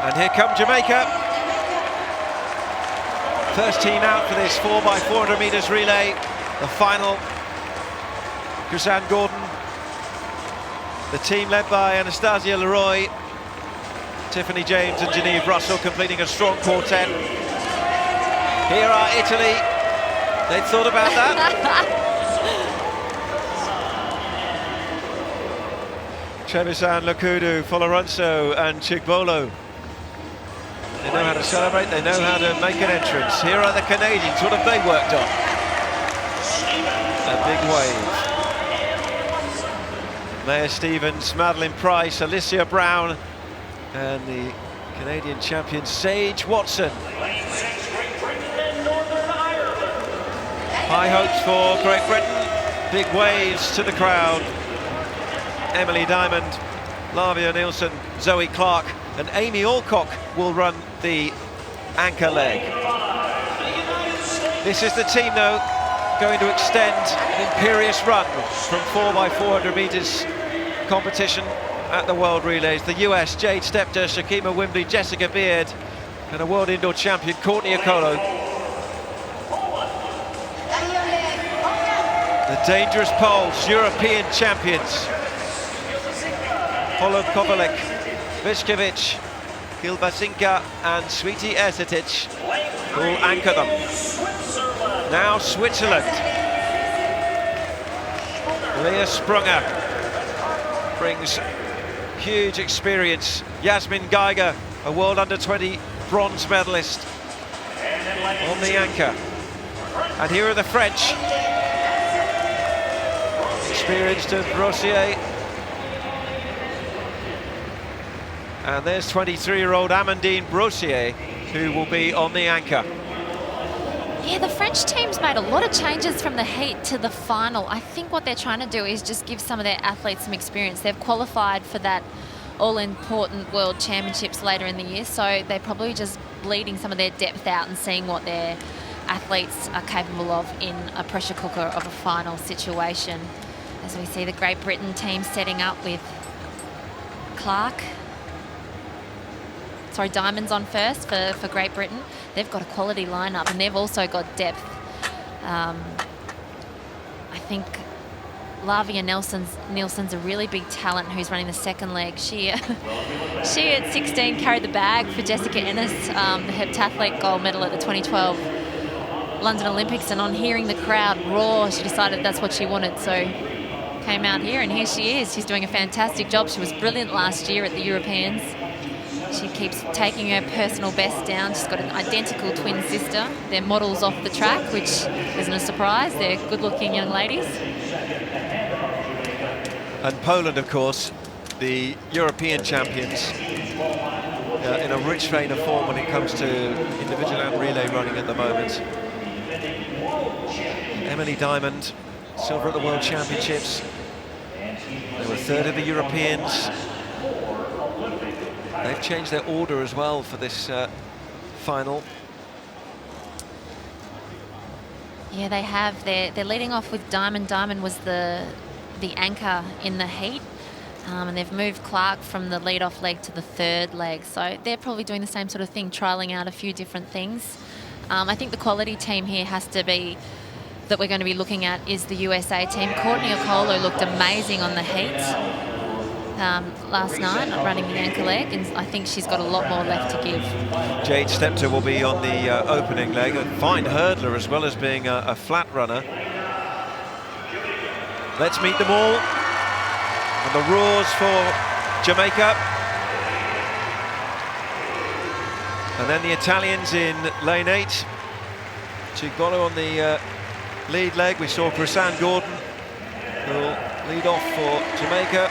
And here come Jamaica. First team out for this 4x400 meters relay. The final. Chrisanne Gordon. The team led by Anastasia Leroy, Tiffany James and Genevieve Russell completing a strong quartet. Here are Italy. They'd thought about that. Trevisan, Lokudu, Foloronso and Chigbolo. They know how to celebrate, they know how to make an entrance. Here are the Canadians, what have they worked on? A big wave. Maya Stevens, Madeline Price, Alicia Brown, and the Canadian champion Sage Watson. High hopes for Great Britain, big waves to the crowd. Emily Diamond, Lavia Nielsen, Zoe Clark and Amy Alcock will run the anchor leg. This is the team though going to extend an imperious run from 4x400 meters competition at the World Relays. The US, Jade Stepter, Shakima Wimbley, Jessica Beard and a world indoor champion, Courtney Okolo. The dangerous Poles, European champions. Holub Kovalek, Višković, Kilbasinka and Sweetie Ercetic will anchor them. Now Switzerland. Leah Sprunger brings huge experience. Yasmin Geiger, a World Under-20 bronze medalist on the anchor. And here are the French. Experienced of Brossier. And there's 23-year-old Amandine Brossier, who will be on the anchor. Yeah, the French team's made a lot of changes from the heat to the final. I think what they're trying to do is just give some of their athletes some experience. They've qualified for that all-important World Championships later in the year, so they're probably just bleeding some of their depth out and seeing what their athletes are capable of in a pressure cooker of a final situation. As we see the Great Britain team setting up with Clark. Sorry, Diamond's on first for Great Britain. They've got a quality lineup and they've also got depth. I think Lavia Nielsen's a really big talent who's running the second leg. She at 16 carried the bag for Jessica Ennis, the heptathlete gold medal at the 2012 London Olympics, and on hearing the crowd roar, she decided that's what she wanted. So came out here and here she is. She's doing a fantastic job. She was brilliant last year at the Europeans. She keeps taking her personal best down. She's got an identical twin sister. They're models off the track, which isn't a surprise. They're good-looking young ladies. And Poland, of course, the European champions, in a rich vein of form when it comes to individual and relay running at the moment. Emily Diamond, silver at the World Championships. They were third of the Europeans. They've changed their order as well for this final. Yeah, they have. They're leading off with Diamond. Diamond was the anchor in the heat. And they've moved Clark from the lead-off leg to the third leg. So they're probably doing the same sort of thing, trialling out a few different things. I think the quality team here has to be, that we're going to be looking at, is the USA team. Courtney Okolo looked amazing on the heat last night, running the anchor leg, and I think she's got a lot more left to give. Jade Stepter will be on the opening leg, a fine hurdler as well as being a flat runner. Let's meet them all. And the roars for Jamaica. And then the Italians in lane 8. Chigbolo on the lead leg. We saw Chrisanne Gordon, who will lead off for Jamaica.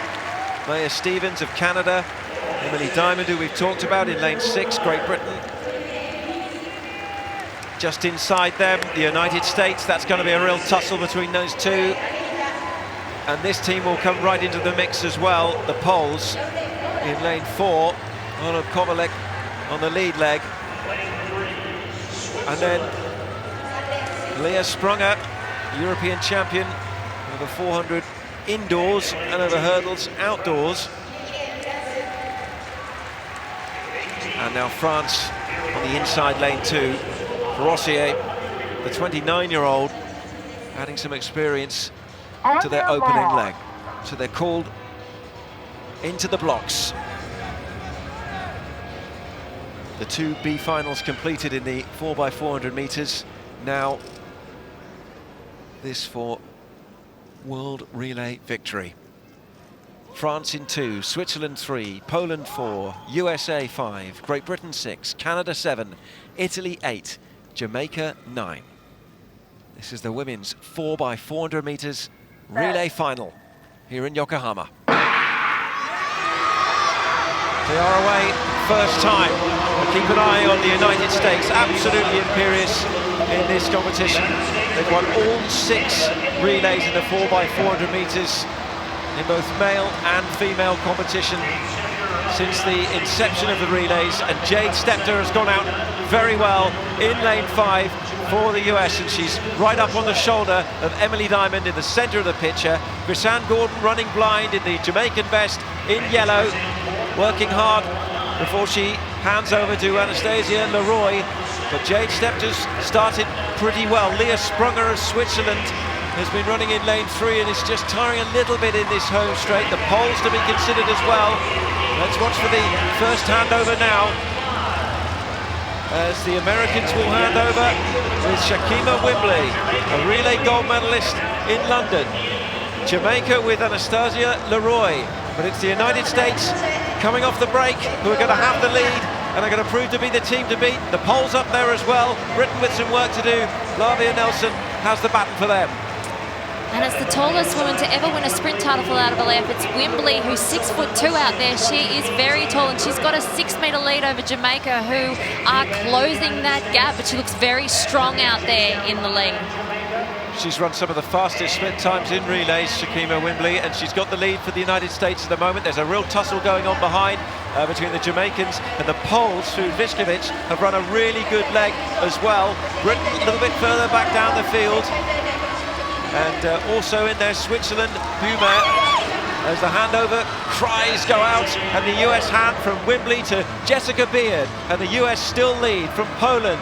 Maya Stevens of Canada. Emily Diamond, who we've talked about, in lane 6, Great Britain. Just inside them, the United States. That's going to be a real tussle between those two. And this team will come right into the mix as well. The Poles in lane 4. Holub Kovalek on the lead leg. And then Leah Sprunger, European champion over 400 indoors and over hurdles outdoors. And now France on the inside lane too. Rossier, the 29-year-old, adding some experience to their opening leg. So they're called into the blocks. The two B finals completed in the 4x400 meters. Now this for world relay victory. France in 2, Switzerland 3, Poland 4, USA 5, Great Britain 6, Canada 7, Italy 8, Jamaica 9. This is the women's 4x400 meters relay final here in Yokohama. They are away first time. But keep an eye on the United States, absolutely imperious in this competition. They've won all 6 relays in the 4x400 meters in both male and female competition since the inception of the relays, and Jade Stepter has gone out very well in lane 5 for the US, and she's right up on the shoulder of Emily Diamond in the centre of the picture. Chrisanne Gordon running blind in the Jamaican vest in yellow, working hard before she hands over to Anastasia Leroy, but Jade Stepter's started pretty well. Leah Sprunger of Switzerland has been running in lane 3 and is just tiring a little bit in this home straight. The poles to be considered as well. Let's watch for the first handover now, as the Americans will hand over with Shakima Wimbley, a relay gold medalist in London. Jamaica with Anastasia Leroy, but it's the United States coming off the break who are going to have the lead and are going to prove to be the team to beat. The poles up there as well. Britain with some work to do. Lavia Nelson has the baton for them. And it's the tallest woman to ever win a sprint title for out of LF. It's Wimbley, who's 6'2" out there. She is very tall, and she's got a 6-metre lead over Jamaica, who are closing that gap, but she looks very strong out there in the lead. She's run some of the fastest sprint times in relays, Shakima Wimbley, and she's got the lead for the United States at the moment. There's a real tussle going on behind between the Jamaicans and the Poles, who Viskovic have run a really good leg as well. Britain a little bit further back down the field. And also in there, Switzerland, Humer, as the handover cries go out, and the US hand from Wimbley to Jessica Beard, and the US still lead from Poland.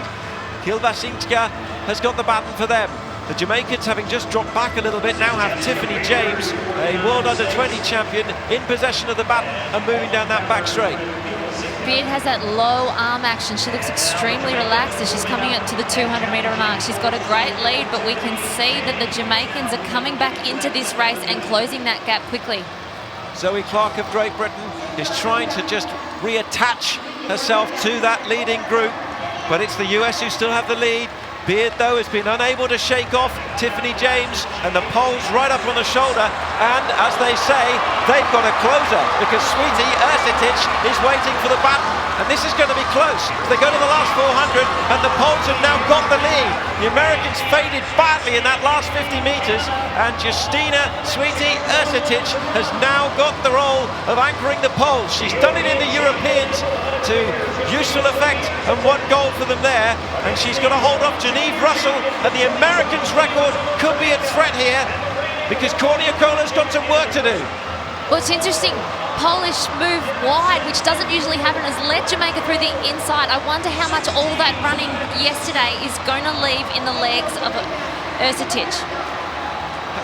Kilbasinska has got the baton for them. The Jamaicans, having just dropped back a little bit, now have Tiffany James, a World Under-20 champion, in possession of the baton and moving down that back straight. Beard has that low arm action. She looks extremely relaxed as she's coming up to the 200-metre mark. She's got a great lead, but we can see that the Jamaicans are coming back into this race and closing that gap quickly. Zoe Clark of Great Britain is trying to just reattach herself to that leading group, but it's the US who still have the lead. Beard, though, has been unable to shake off Tiffany James, and the Poles right up on the shoulder, and as they say, they've got a closer, because Sweetie Ersitic is waiting for the baton, and this is going to be close. They go to the last 400, and the Poles have now got the lead. The Americans faded badly in that last 50 metres, and Justina Sweetie Ersitic has now got the role of anchoring the Poles. She's done it in the Europeans to useful effect, and 1 gold for them there, and she's going to hold off Geneve Russell, and the Americans' record could be at threat here, because Courtney Okola's got some work to do. Well, it's interesting. Polish move wide, which doesn't usually happen, has led Jamaica through the inside. I wonder how much all that running yesterday is going to leave in the legs of Ersitic.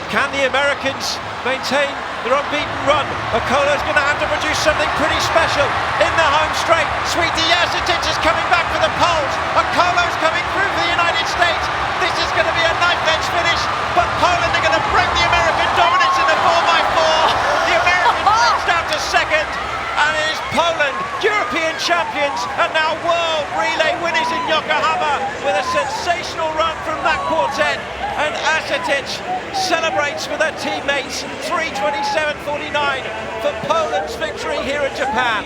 Can the Americans maintain their unbeaten run? Okola's going to have to produce something pretty special in the home straight. Sweetie Ersitic is coming back for the Poles. Okola's coming through for the United States. This is going to be a knife-edge finish, but Poland are going to break the American dominance in the 4x4. The Americans reached out to second, and it is Poland, European champions, and now world relay winners in Yokohama, with a sensational run from that quartet. And Ersitic celebrates with her teammates. 3:27.49 for Poland's victory here in Japan.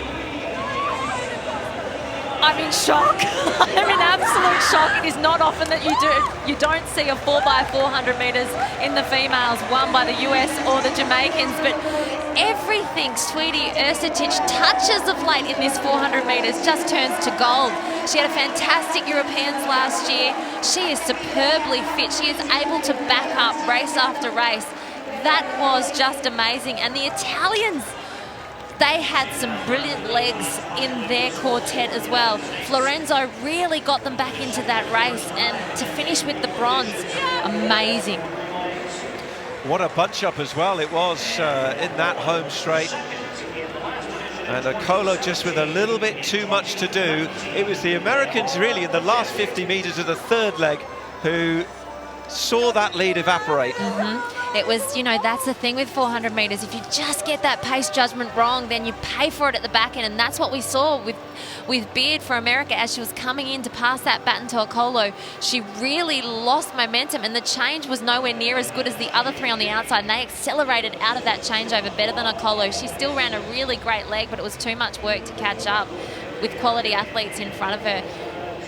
I'm in shock. I'm in absolute shock. It is not often that you don't see a 4x400 metres in the females won by the US or the Jamaicans, but everything Sweetie Ersitic touches of late in this 400 metres just turns to gold. She had a fantastic Europeans last year. She is superbly fit. She is able to back up race after race. That was just amazing. And the Italians, they had some brilliant legs in their quartet as well. Florenzo really got them back into that race, and to finish with the bronze, amazing. What a bunch up as well it was in that home straight. And Okolo just with a little bit too much to do. It was the Americans really in the last 50 metres of the third leg who saw that lead evaporate. It was, you know, that's the thing with 400 metres. If you just get that pace judgment wrong, then you pay for it at the back end. And that's what we saw with Beard for America as she was coming in to pass that baton to Okolo. She really lost momentum, and the change was nowhere near as good as the other three on the outside. And they accelerated out of that changeover better than Okolo. She still ran a really great leg, but it was too much work to catch up with quality athletes in front of her.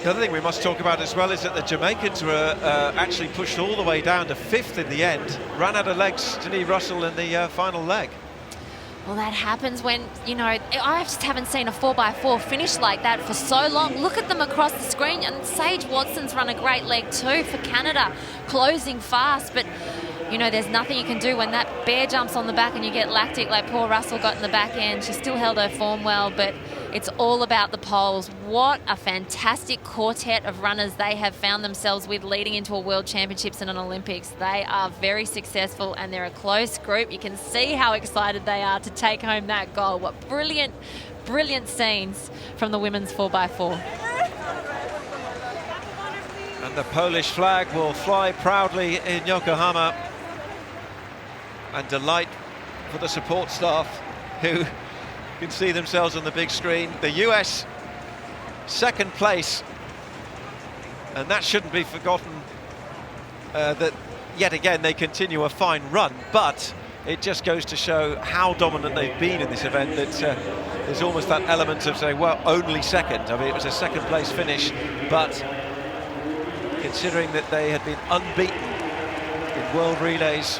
The other thing we must talk about as well is that the Jamaicans were actually pushed all the way down to 5th in the end. Ran out of legs, Denise Russell, in the final leg. Well, that happens when, you know, I just haven't seen a 4x4 finish like that for so long. Look at them across the screen, and Sage Watson's run a great leg too for Canada, closing fast, but you know, there's nothing you can do when that bear jumps on the back and you get lactic like poor Russell got in the back end. She still held her form well, but it's all about the poles. What a fantastic quartet of runners they have found themselves with leading into a World Championships and an Olympics. They are very successful, and they're a close group. You can see how excited they are to take home that gold. What brilliant, brilliant scenes from the women's 4x4. And the Polish flag will fly proudly in Yokohama. And delight for the support staff who can see themselves on the big screen. The US second place, and that shouldn't be forgotten, that yet again they continue a fine run, but it just goes to show how dominant they've been in this event, that there's almost that element of saying, well, only second. I mean, it was a second place finish, but considering that they had been unbeaten in world relays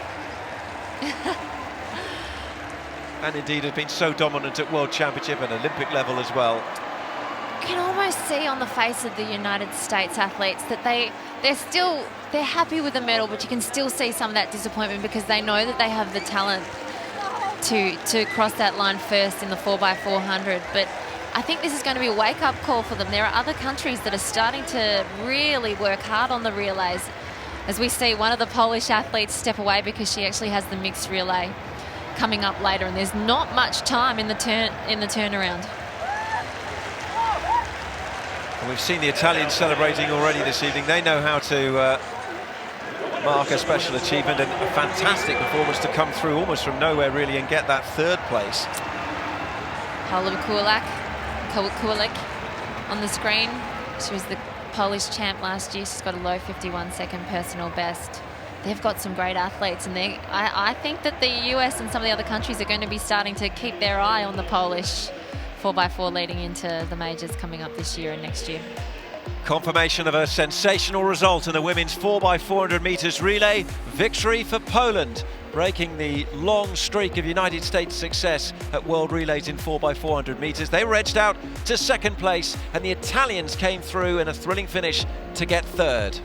and indeed have been so dominant at World Championship and Olympic level as well. You can almost see on the face of the United States athletes that they're happy with the medal, but you can still see some of that disappointment because they know that they have the talent to cross that line first in the 4x400. But I think this is going to be a wake-up call for them. There are other countries that are starting to really work hard on the relays. As we see one of the Polish athletes step away because she actually has the mixed relay coming up later, and there's not much time in the turnaround. And we've seen the Italians celebrating already this evening. They know how to mark a special achievement, and a fantastic performance to come through almost from nowhere really and get that third place. Paula Kulik on the screen. She was the Polish champ last year. She's got a low 51-second personal best. They've got some great athletes, and I think that the US and some of the other countries are going to be starting to keep their eye on the Polish 4x4 leading into the majors coming up this year and next year. Confirmation of a sensational result in the women's 4x400 metres relay. Victory for Poland, breaking the long streak of United States success at World Relays in 4x400 metres. They were edged out to second place, and the Italians came through in a thrilling finish to get third.